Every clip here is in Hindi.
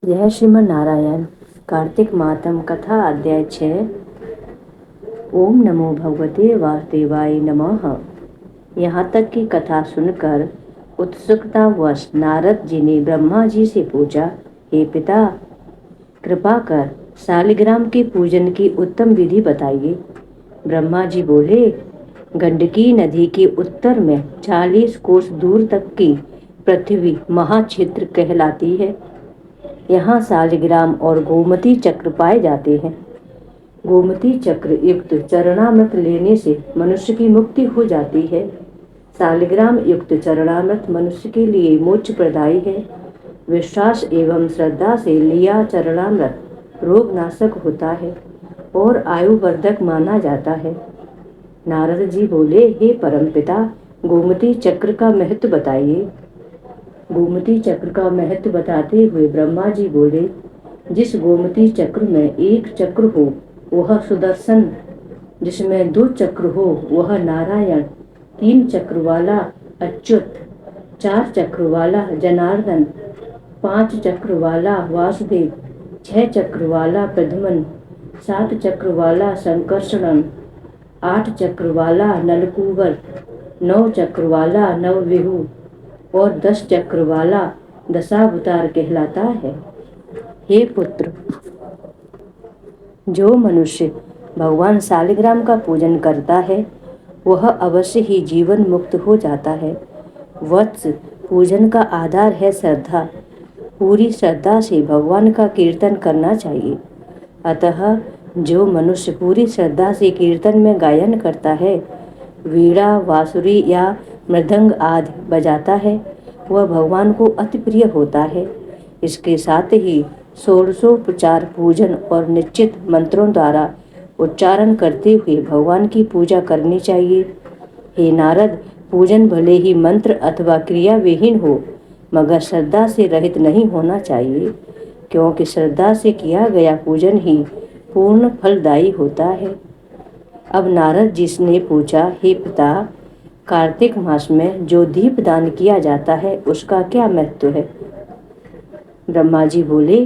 यह श्रीमन नारायण कार्तिक मातम कथा अध्याय 6। ओम नमो भगवते वासुदेवाय नमः। यहाँ तक की कथा सुनकर उत्सुकतावश नारद जी ने ब्रह्मा जी से पूछा, हे पिता, कृपा कर शालिग्राम के पूजन की उत्तम विधि बताइए। ब्रह्मा जी बोले, गंडकी नदी के उत्तर में 40 कोस दूर तक की पृथ्वी महाक्षेत्र कहलाती है। यहाँ शालिग्राम और गोमती चक्र पाए जाते हैं। गोमती चक्र युक्त चरणामृत लेने से मनुष्य की मुक्ति हो जाती है। शालिग्राम युक्त चरणामृत मनुष्य के लिए मोक्ष प्रदायी है। विश्वास एवं श्रद्धा से लिया चरणामृत रोगनाशक होता है और आयुवर्धक माना जाता है। नारद जी बोले, हे परमपिता, गोमती चक्र का महत्व बताइए। गोमती चक्र का महत्व बताते हुए ब्रह्मा जी बोले, जिस गोमती चक्र में एक चक्र हो वह सुदर्शन, जिसमें 2 चक्र हो वह नारायण, 3 चक्र वाला अच्युत, 4 चक्र वाला जनार्दन, 5 चक्र वाला वासुदेव, 6 चक्र वाला प्रद्युम्न, 7 चक्र वाला संकर्षण, 8 चक्र वाला नलकूबर, 9 चक्र वाला नवविहु और 10 चक्र वाला दशावतार कहलाता है। हे पुत्र, जो मनुष्य भगवान शालिग्राम का पूजन करता है वह अवश्य ही जीवन मुक्त हो जाता है। वत्स, पूजन का आधार है श्रद्धा। पूरी श्रद्धा से भगवान का कीर्तन करना चाहिए। अतः जो मनुष्य पूरी श्रद्धा से कीर्तन में गायन करता है, वीणा, बांसुरी या मृदंग आदि बजाता है, वह भगवान को अति प्रिय होता है। इसके साथ ही षोडशोपचार पूजन और निश्चित मंत्रों द्वारा उच्चारण करते हुए भगवान की पूजा करनी चाहिए। हे नारद, पूजन भले ही मंत्र अथवा क्रिया विहीन हो, मगर श्रद्धा से रहित नहीं होना चाहिए, क्योंकि श्रद्धा से किया गया पूजन ही पूर्ण फलदायी होता है। अब नारद जी ने पूछा, हे पिता, कार्तिक मास में जो दीपदान किया जाता है उसका क्या महत्व है? ब्रह्मा जी बोले,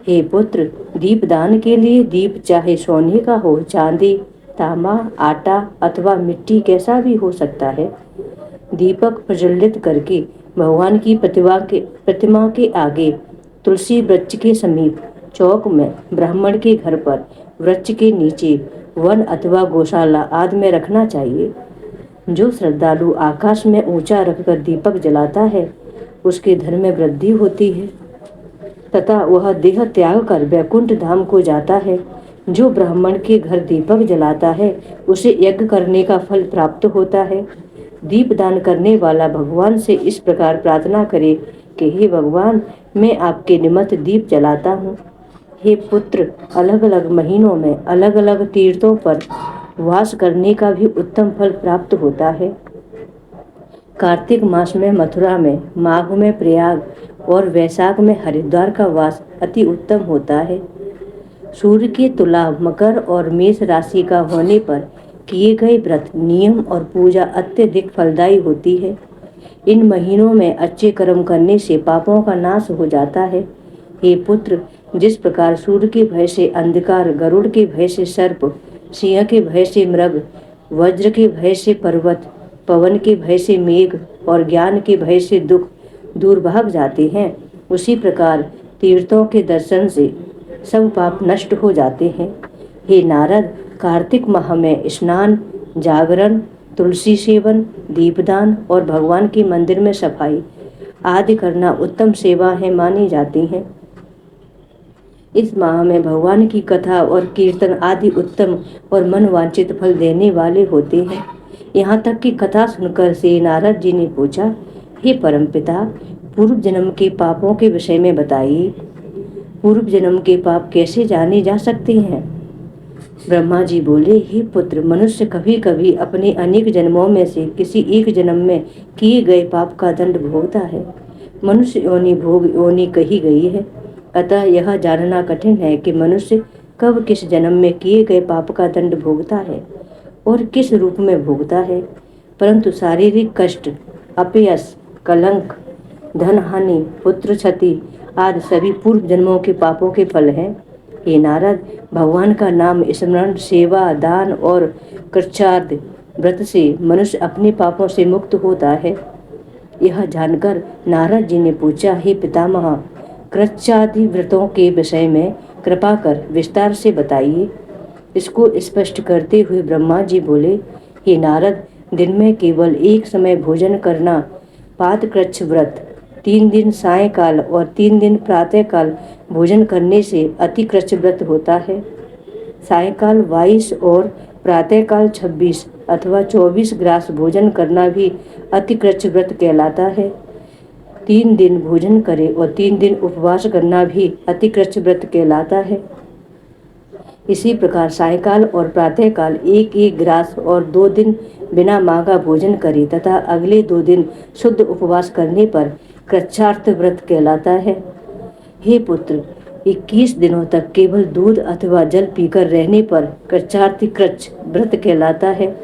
हे पुत्र, दीपदान के लिए दीप चाहे सोने का हो, चांदी, तांबा, आटा अथवा मिट्टी कैसा भी हो सकता है। दीपक प्रज्वलित करके भगवान की प्रतिमा के आगे, तुलसी वृक्ष के समीप, चौक में, ब्राह्मण के घर पर, वृक्ष के नीचे, वन अथवा गौशाला आदि में रखना चाहिए। जो श्रद्धालु आकाश में ऊंचा रखकर दीपक जलाता है उसके धन में वृद्धि होती है तथा वह देह त्याग कर वैकुंठ धाम को जाता है। जो ब्राह्मण के घर दीपक जलाता है उसे यज्ञ करने का फल प्राप्त होता है। दीपदान करने वाला भगवान से इस प्रकार प्रार्थना करे कि हे भगवान, मैं आपके निमित्त दीप जलाता हूँ। हे पुत्र, अलग अलग महीनों में अलग अलग तीर्थों पर वास करने का भी उत्तम फल प्राप्त होता है। कार्तिक मास में मथुरा में, माघ में प्रयाग और वैशाख में हरिद्वार का वास अति उत्तम होता है। सूर्य के तुला, मकर और मेष राशि का होने पर किए गए व्रत, नियम और पूजा अत्यधिक फलदायी होती है। इन महीनों में अच्छे कर्म करने से पापों का नाश हो जाता है। हे पुत्र, जिस प्रकार सूर्य के भय से अंधकार, गरुड़ के भय से सर्प, सिंह के भय से मृग, वज्र के भय से पर्वत, पवन के भय से मेघ और ज्ञान के भय से दुख दूर भाग जाते हैं, उसी प्रकार तीर्थों के दर्शन से सब पाप नष्ट हो जाते हैं। हे नारद, कार्तिक माह में स्नान, जागरण, तुलसी सेवन, दीपदान और भगवान के मंदिर में सफाई आदि करना उत्तम सेवाएं मानी जाती हैं। इस माह में भगवान की कथा और कीर्तन आदि उत्तम और मनवांछित फल देने वाले होते हैं। यहाँ तक कि कथा सुनकर श्री नारद जी ने पूछा, हे परमपिता, पूर्व जन्म के पापों के विषय में बताइए। पूर्व जन्म के पाप कैसे जाने जा सकते हैं? ब्रह्मा जी बोले, हे पुत्र, मनुष्य कभी कभी अपने अनेक जन्मों में से किसी एक जन्म में किए गए पाप का दंड भोगता है। मनुष्य योनि भोग योनि कही गई है, अतः यह जानना कठिन है कि मनुष्य कब किस जन्म में किए गए पाप का दंड भोगता है और किस रूप में भोगता है। परंतु शारीरिक कष्ट, अपयश, कलंक, धन हानि, पुत्र क्षति आदि सभी पूर्व जन्मों के पापों के फल हैं। हे नारद, भगवान का नाम स्मरण, सेवा, दान और कृच्छ्राद्ध व्रत से मनुष्य अपने पापों से मुक्त होता है। यह जानकर नारद जी ने पूछा, हे पितामह, कृच्छ्रादि व्रतों के विषय में कृपा कर विस्तार से बताइए। इसको स्पष्ट करते हुए ब्रह्मा जी बोले, हे नारद, दिन में केवल एक समय भोजन करना पादकृच्छ व्रत, 3 दिन सायंकाल और 3 दिन प्रातःकाल भोजन करने से अतिकृच्छ व्रत होता है। सायंकाल 22 और प्रातःकाल 26 अथवा 24 ग्रास भोजन करना भी अतिकृच्छ व्रत कहलाता है। 3 दिन भोजन करे और 3 दिन उपवास करना भी अतिकृच्छ व्रत कहलाता है। इसी प्रकार सायंकाल और प्रातःकाल 1-1 ग्रास और 2 दिन बिना मांगा भोजन करे तथा अगले 2 दिन शुद्ध उपवास करने पर कृच्छ्रार्थ व्रत कहलाता है। हे पुत्र, 21 दिनों तक केवल दूध अथवा जल पीकर रहने पर कृच्छ्रार्थ व्रत कहलाता है।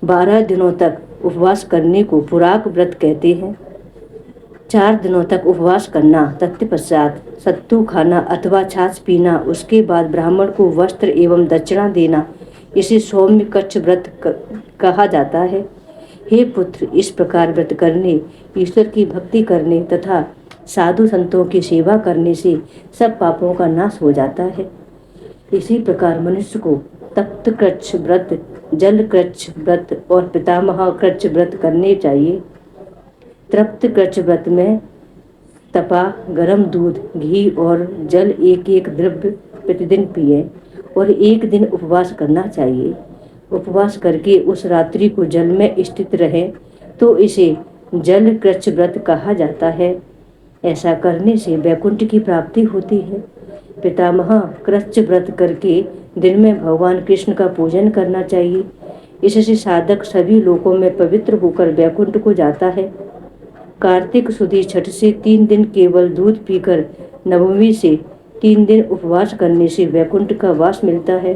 12 दिनों तक उपवास करने को पुराक व्रत कहते हैं। 4 दिनों तक उपवास करना, तत्पश्चात सत्तू खाना अथवा छाछ पीना, उसके बाद ब्राह्मण को वस्त्र एवं दक्षिणा देना, इसे सौम्य कच्छ व्रत कहा जाता है। हे पुत्र, इस प्रकार व्रत करने, ईश्वर की भक्ति करने तथा साधु संतों की सेवा करने से सब पापों का नाश हो जाता है। इसी प्रकार मनुष्य को तप्त कृच्छ व्रत, जल कृच्छ व्रत और पितामह कृच्छ व्रत करने चाहिए। तृप्त कृच्छ व्रत में तपा गरम दूध, घी और जल 1-1 द्रव्य प्रतिदिन पिए और 1 दिन उपवास करना चाहिए। उपवास करके उस रात्रि को जल में स्थित रहे तो इसे जल कृच्छ व्रत कहा जाता है। ऐसा करने से वैकुंठ की प्राप्ति होती है। पितामह कृच्छ व्रत करके दिन में भगवान कृष्ण का पूजन करना चाहिए। इससे साधक सभी लोकों में पवित्र होकर वैकुंठ को जाता है। कार्तिक सुदी छठ से 3 दिन केवल दूध पीकर, नवमी से 3 दिन उपवास करने से वैकुंठ का वास मिलता है।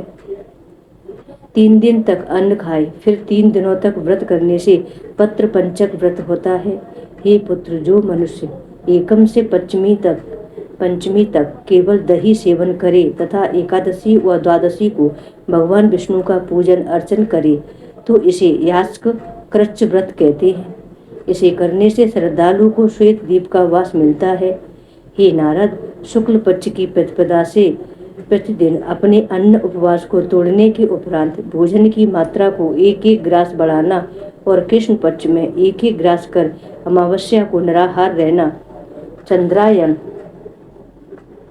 3 दिन तक अन्न खाए, फिर 3 दिनों तक व्रत करने से पत्र पंचक व्रत होता है। हे पुत्र, जो मनुष्य एकम से पंचमी तक केवल दही सेवन करे तथा एकादशी व द्वादशी को भगवान विष्णु का पूजन अर्चन करे तो इसे यास्क कृच्छ व्रत कहते हैं। इसे करने से श्रद्धालु को श्वेत दीप का वास मिलता है। हे नारद, शुक्ल पक्ष की प्रतिपदा से प्रतिदिन अपने अन्न उपवास को तोड़ने के उपरांत भोजन की मात्रा को 1-1 ग्रास बढ़ाना और कृष्ण पक्ष में 1-1 ग्रास कर अमावस्या को निराहार रहना चंद्रायन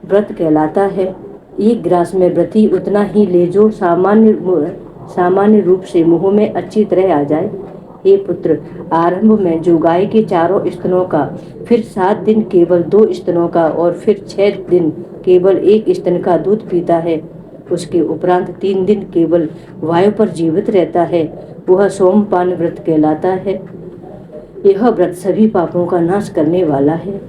व्रत कहलाता है। 1 ग्रास में व्रती उतना ही ले जो सामान्य रूप से मुंह में अच्छी तरह आ जाए। हे पुत्र, आरंभ में जो गाय के चारों स्तनों का, फिर 7 दिन केवल 2 स्तनों का और फिर 6 दिन केवल 1 स्तन का दूध पीता है, उसके उपरांत 3 दिन केवल वायु पर जीवित रहता है, वह सोमपान व्रत कहलाता है। यह व्रत सभी पापों का नाश करने वाला है।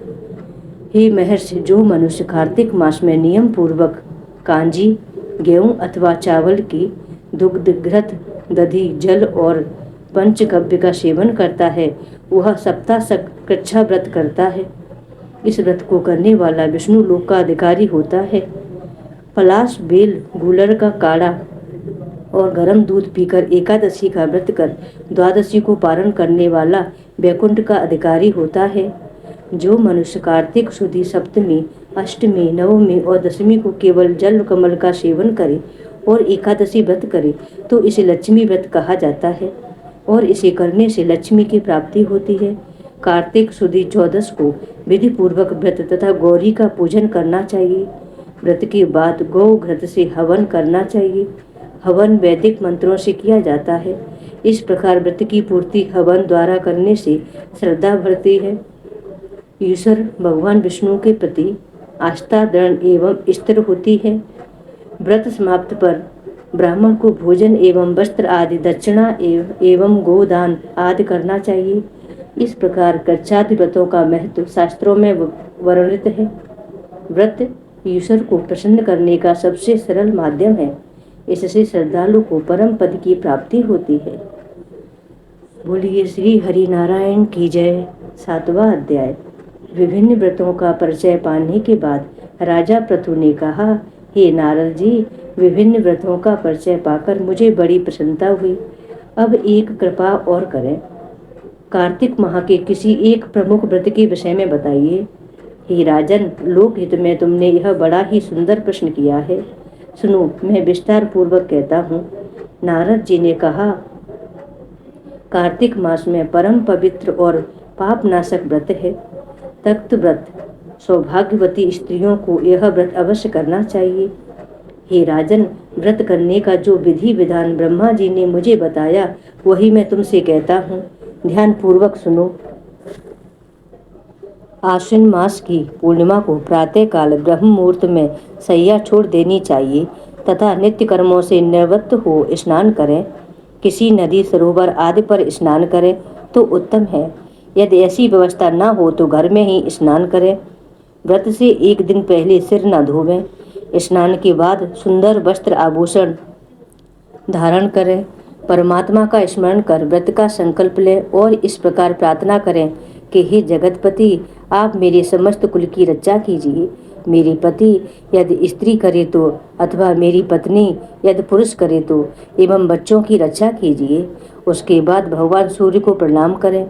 हे महर्षि, जो मनुष्य कार्तिक मास में नियम पूर्वक कांजी, गेहूं अथवा चावल की दुग्ध, घृत, दधी, जल और पंचगव्य का सेवन करता है, वह सप्ताह कृच्छ्रा व्रत करता है। इस व्रत को करने वाला विष्णु लोक का अधिकारी होता है। पलाश, बेल, गूलर का काढ़ा और गर्म दूध पीकर एकादशी का व्रत कर द्वादशी को पारण करने वाला वैकुंठ का अधिकारी होता है। जो मनुष्य कार्तिक शुदी सप्तमी, अष्टमी, नवमी और दशमी को केवल जल कमल का सेवन करे और एकादशी व्रत करे तो इसे लक्ष्मी व्रत कहा जाता है और इसे करने से लक्ष्मी की प्राप्ति होती है। कार्तिक शुदी 14 को विधि पूर्वक व्रत तथा गौरी का पूजन करना चाहिए। व्रत के बाद गौ घृत से हवन करना चाहिए। हवन वैदिक मंत्रों से किया जाता है। इस प्रकार व्रत की पूर्ति हवन द्वारा करने से श्रद्धा बढ़ती है। ईश्वर भगवान विष्णु के प्रति आस्था दृढ़ एवं स्थिर होती है। व्रत समाप्त पर ब्राह्मण को भोजन एवं वस्त्र आदि दक्षिणा एवं गोदान आदि करना चाहिए। इस प्रकार कृच्छ्रादि व्रतों का महत्व शास्त्रों में वर्णित है। व्रत ईश्वर को प्रसन्न करने का सबसे सरल माध्यम है। इससे श्रद्धालु को परम पद की प्राप्ति होती है। बोलिए श्री हरि नारायण की जय। 7वां अध्याय। विभिन्न व्रतों का परिचय पाने के बाद राजा पृथु ने कहा, हे नारद जी, विभिन्न व्रतों का परिचय पाकर मुझे बड़ी प्रसन्नता हुई। अब एक कृपा और करें, कार्तिक माह के किसी एक प्रमुख व्रत के विषय में बताइए। हे राजन, लोकहित में तुमने यह बड़ा ही सुंदर प्रश्न किया है। सुनो, मैं विस्तार पूर्वक कहता हूँ। नारद जी ने कहा, कार्तिक मास में परम पवित्र और पापनाशक व्रत है तख्त व्रत। सौभाग्यवती स्त्रियों को यह व्रत अवश्य करना चाहिए। हे राजन, व्रत करने का जो विधि विधान ब्रह्मा जी ने मुझे बताया वही मैं तुमसे कहता हूँ, ध्यान पूर्वक सुनो। आश्विन मास की पूर्णिमा को प्रातः काल ब्रह्म मुहूर्त में सैया छोड़ देनी चाहिए तथा नित्य कर्मों से निवृत्त हो स्नान करें। किसी नदी, सरोवर आदि पर स्नान करें तो उत्तम है। यदि ऐसी व्यवस्था न हो तो घर में ही स्नान करें। व्रत से एक दिन पहले सिर न धोवें। स्नान के बाद सुंदर वस्त्र आभूषण धारण करें। परमात्मा का स्मरण कर व्रत का संकल्प लें और इस प्रकार प्रार्थना करें कि हे जगतपति, आप मेरे समस्त कुल की रक्षा कीजिए। मेरी पति यदि स्त्री करे तो अथवा मेरी पत्नी यदि पुरुष करे तो एवं बच्चों की रक्षा कीजिए। उसके बाद भगवान सूर्य को प्रणाम करें।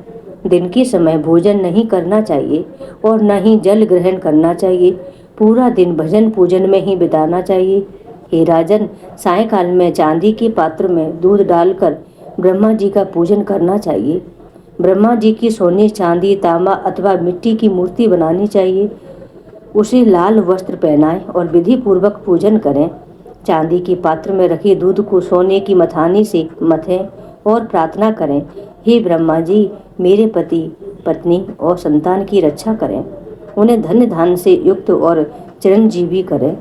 दिन के समय भोजन नहीं करना चाहिए और न ही जल ग्रहण करना चाहिए। पूरा दिन भजन पूजन में ही बिताना चाहिए। हे राजन, सायंकाल में चांदी के पात्र में दूध डालकर ब्रह्मा जी का पूजन करना चाहिए। ब्रह्मा जी की सोने, चांदी, तांबा अथवा मिट्टी की मूर्ति बनानी चाहिए। उसे लाल वस्त्र पहनाएं और विधि पूर्वक पूजन करें। चांदी के पात्र में रखे दूध को सोने की मथानी से मथें और प्रार्थना करें, हे ब्रह्मा जी, मेरे पति, पत्नी और संतान की रक्षा करें। उन्हें धन्य धान से युक्त और चिरंजीवी करें।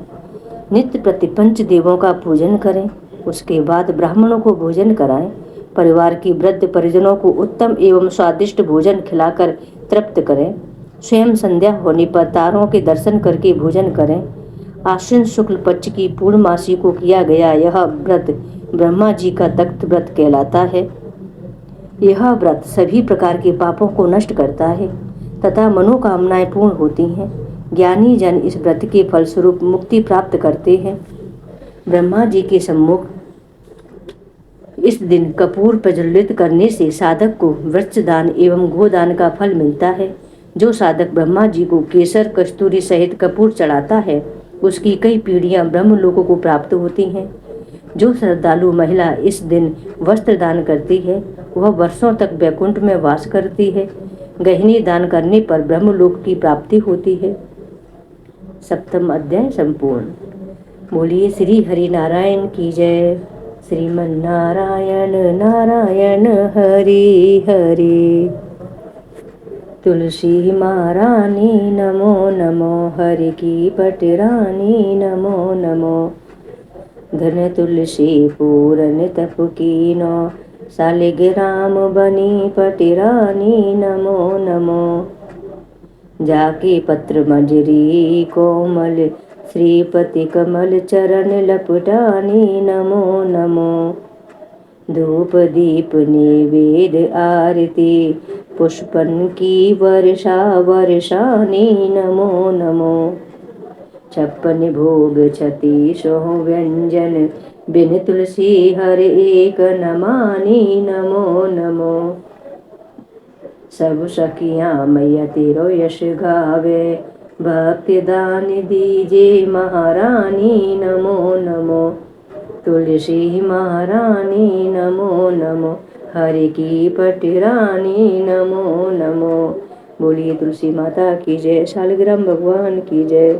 नित्य प्रति पंच देवों का पूजन करें। उसके बाद ब्राह्मणों को भोजन कराएं। परिवार के वृद्ध परिजनों को उत्तम एवं स्वादिष्ट भोजन खिलाकर तृप्त करें। स्वयं संध्या होने पर तारों के दर्शन करके भोजन करें। आश्विन शुक्ल पक्ष की पूर्णमासी को किया गया यह व्रत ब्रह्मा जी का तख्त व्रत कहलाता है। यह व्रत सभी प्रकार के पापों को नष्ट करता है तथा मनोकामनाएं पूर्ण होती हैं। ज्ञानी जन इस व्रत के फलस्वरूप मुक्ति प्राप्त करते हैं। ब्रह्मा जी के सम्मुख इस दिन कपूर प्रज्वलित करने से साधक को वृक्षदान एवं गोदान का फल मिलता है। जो साधक ब्रह्मा जी को केसर, कस्तूरी सहित कपूर चढ़ाता है उसकी कई पीढ़ियां ब्रह्मलोकों को प्राप्त होती हैं। जो श्रद्धालु महिला इस दिन वस्त्र दान करती है वह वर्षों तक वैकुंठ में वास करती है। गहने दान करने पर ब्रह्मलोक की प्राप्ति होती है। सप्तम अध्याय संपूर्ण। बोलिए श्री हरि नारायण की जय। श्रीमन नारायण नारायण हरि हरि। तुलसी महारानी नमो नमो, हरि की पटरानी नमो नमो। धन तुलसी पूरन तप कीनो, शालिग्राम बनी पटरानी नमो नमो। जाके पत्र मंजरी कोमल, श्रीपति कमल चरण लपटानी नमो नमो। धूप दीप निवेद आरती, पुष्पन की वर्षा वर्षानी नमो नमो। 56 भोग 36 व्यंजन, बिन तुलसी हर एक नमानी नमो नमो। सब सखियां मैया तेरो यश गावे, भक्ति दान दीजे महारानी नमो नमो। तुलसी महारानी नमो नमो, हरि की पटरानी नमो नमो। बोलिए तुलसी माता की जय, शालिग्राम भगवान की जय।